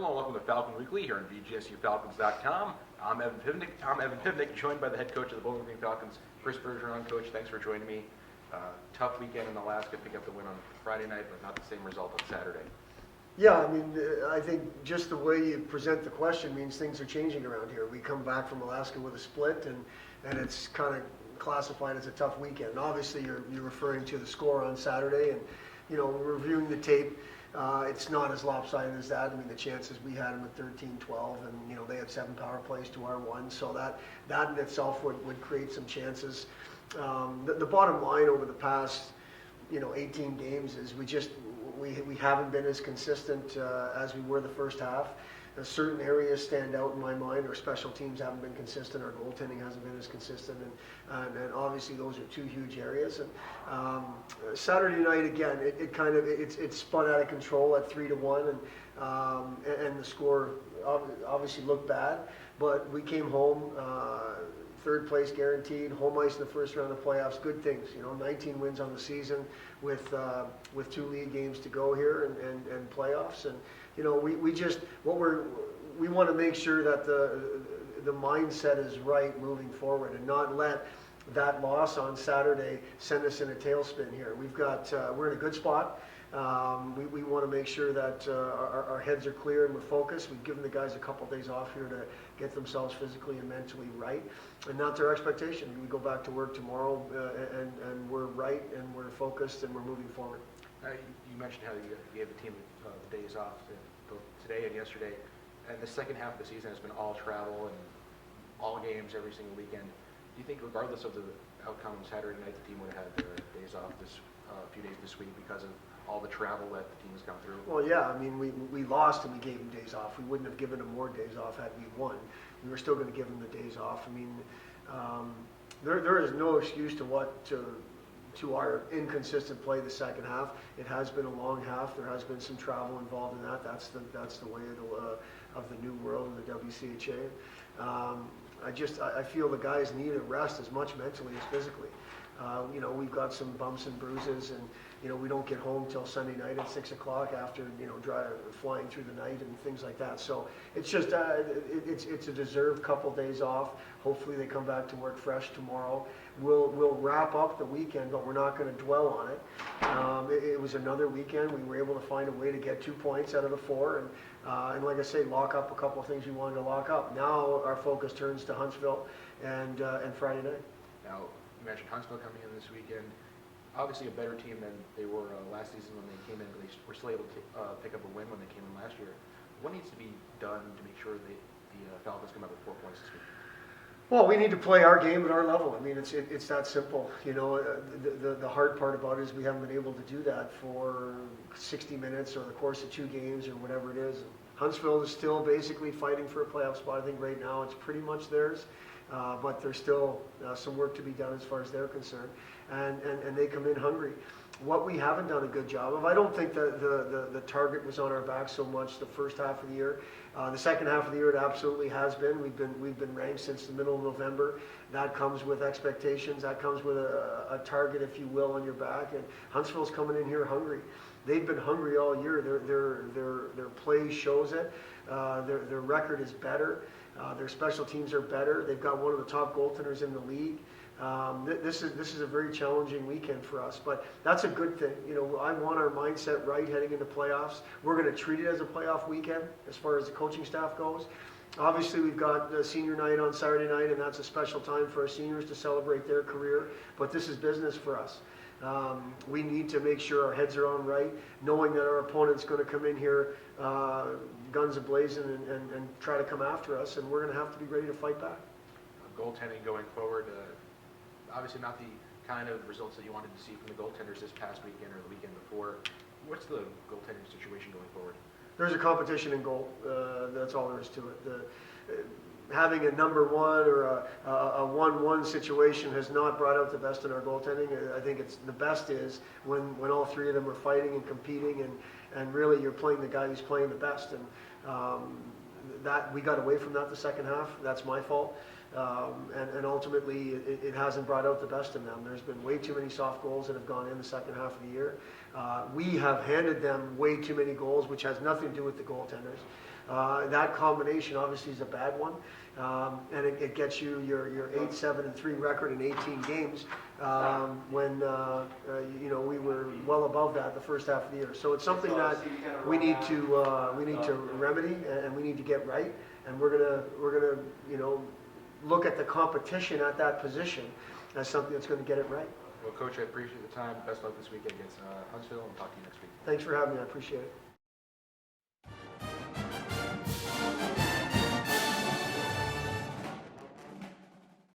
Hello and welcome to Falcon Weekly here on BGSUFalcons.com. I'm Evan Pivnick, joined by the head coach of the Bowling Green Falcons, Chris Bergeron. Coach, thanks for joining me. Tough weekend in Alaska, pick up the win on Friday night, but not the same result on Saturday. Yeah, I mean, I think just the way you present the question means things are changing around here. We come back from Alaska with a split, and it's kind of classified as a tough weekend. Obviously, you're referring to the score on Saturday, and reviewing the tape, it's not as lopsided as that. I mean, the chances we had them at 13-12, and they had 7 power plays to our 1, so that in itself would create some chances. The bottom line over the past 18 games is we haven't been as consistent as we were the first half. Certain areas stand out in my mind. Our special teams haven't been consistent. Our goaltending hasn't been as consistent, and obviously those are 2 huge areas. And Saturday night again, it spun out of control at 3-1, and the score obviously looked bad. But we came home. 3rd place guaranteed, home ice in the first round of playoffs, good things. 19 wins on the season with 2 league games to go here and playoffs. And we want to make sure that the mindset is right moving forward and not let that loss on Saturday send us in a tailspin here. We're in a good spot. We want to make sure that our heads are clear and we're focused. We've given the guys a couple days off here to get themselves physically and mentally right, and that's our expectation. We go back to work tomorrow, and we're right, and we're focused, and we're moving forward. You mentioned how you gave the team the days off both today and yesterday, and the second half of the season has been all travel and all games every single weekend. Do you think, regardless of the outcome Saturday night, the team would have had days off a few days this week because of all the travel that the team has gone through? Well, yeah. I mean, we lost and we gave them days off. We wouldn't have given them more days off had we won. We were still going to give them the days off. I mean, there is no excuse to our inconsistent play the second half. It has been a long half. There has been some travel involved in that. That's the way of the new world in the WCHA. I feel the guys need a rest as much mentally as physically. We've got some bumps and bruises, and we don't get home till Sunday night at 6 o'clock after flying through the night and things like that. So it's just it's a deserved couple days off. Hopefully they come back to work fresh tomorrow. We'll wrap up the weekend, but we're not going to dwell on it. It was another weekend. We were able to find a way to get 2 points out of the 4, and like I say, lock up a couple of things we wanted to lock up. Now our focus turns to Huntsville and Friday night. Now, you mentioned Huntsville coming in this weekend. Obviously a better team than they were last season when they came in. They were still able to pick up a win when they came in last year. What needs to be done to make sure the Falcons come up with 4 points this week? Well, we need to play our game at our level. I mean, it's that simple. The hard part about it is we haven't been able to do that for 60 minutes or the course of 2 games or whatever it is. Huntsville is still basically fighting for a playoff spot. I think right now it's pretty much theirs. But there's still some work to be done as far as they're concerned, and they come in hungry. What we haven't done a good job of, I don't think the target was on our back so much the first half of the year. The second half of the year it absolutely has been. We've been ranked since the middle of November. That comes with expectations. That comes with a target, if you will, on your back. And Huntsville's coming in here hungry. They've been hungry all year. Their play shows it. Their record is better. Their special teams are better. They've got one of the top goaltenders in the league. This is a very challenging weekend for us, but that's a good thing. I want our mindset right heading into playoffs. We're going to treat it as a playoff weekend as far as the coaching staff goes. Obviously, we've got senior night on Saturday night, and that's a special time for our seniors to celebrate their career, but this is business for us. We need to make sure our heads are on right, knowing that our opponent's going to come in here guns a-blazing and try to come after us, and we're going to have to be ready to fight back. Goaltending going forward, obviously not the kind of results that you wanted to see from the goaltenders this past weekend or the weekend before. What's the goaltending situation going forward? There's a competition in goal. That's all there is to it. Having a number 1 or a 1-1 situation has not brought out the best in our goaltending. I think the best is when all 3 of them are fighting and competing, and really you're playing the guy who's playing the best. And that we got away from that the second half. That's my fault. And ultimately, it hasn't brought out the best in them. There's been way too many soft goals that have gone in the second half of the year. We have handed them way too many goals, which has nothing to do with the goaltenders. That combination obviously is a bad one, and it gets you your 8-7-3 record in 18 games when we were well above that the first half of the year. So it's something that we need to remedy and we need to get right. And we're gonna look at the competition at that position as something that's going to get it right. Well, Coach, I appreciate the time. Best luck this weekend against Huntsville, and talk to you next week. Thanks for having me. I appreciate it.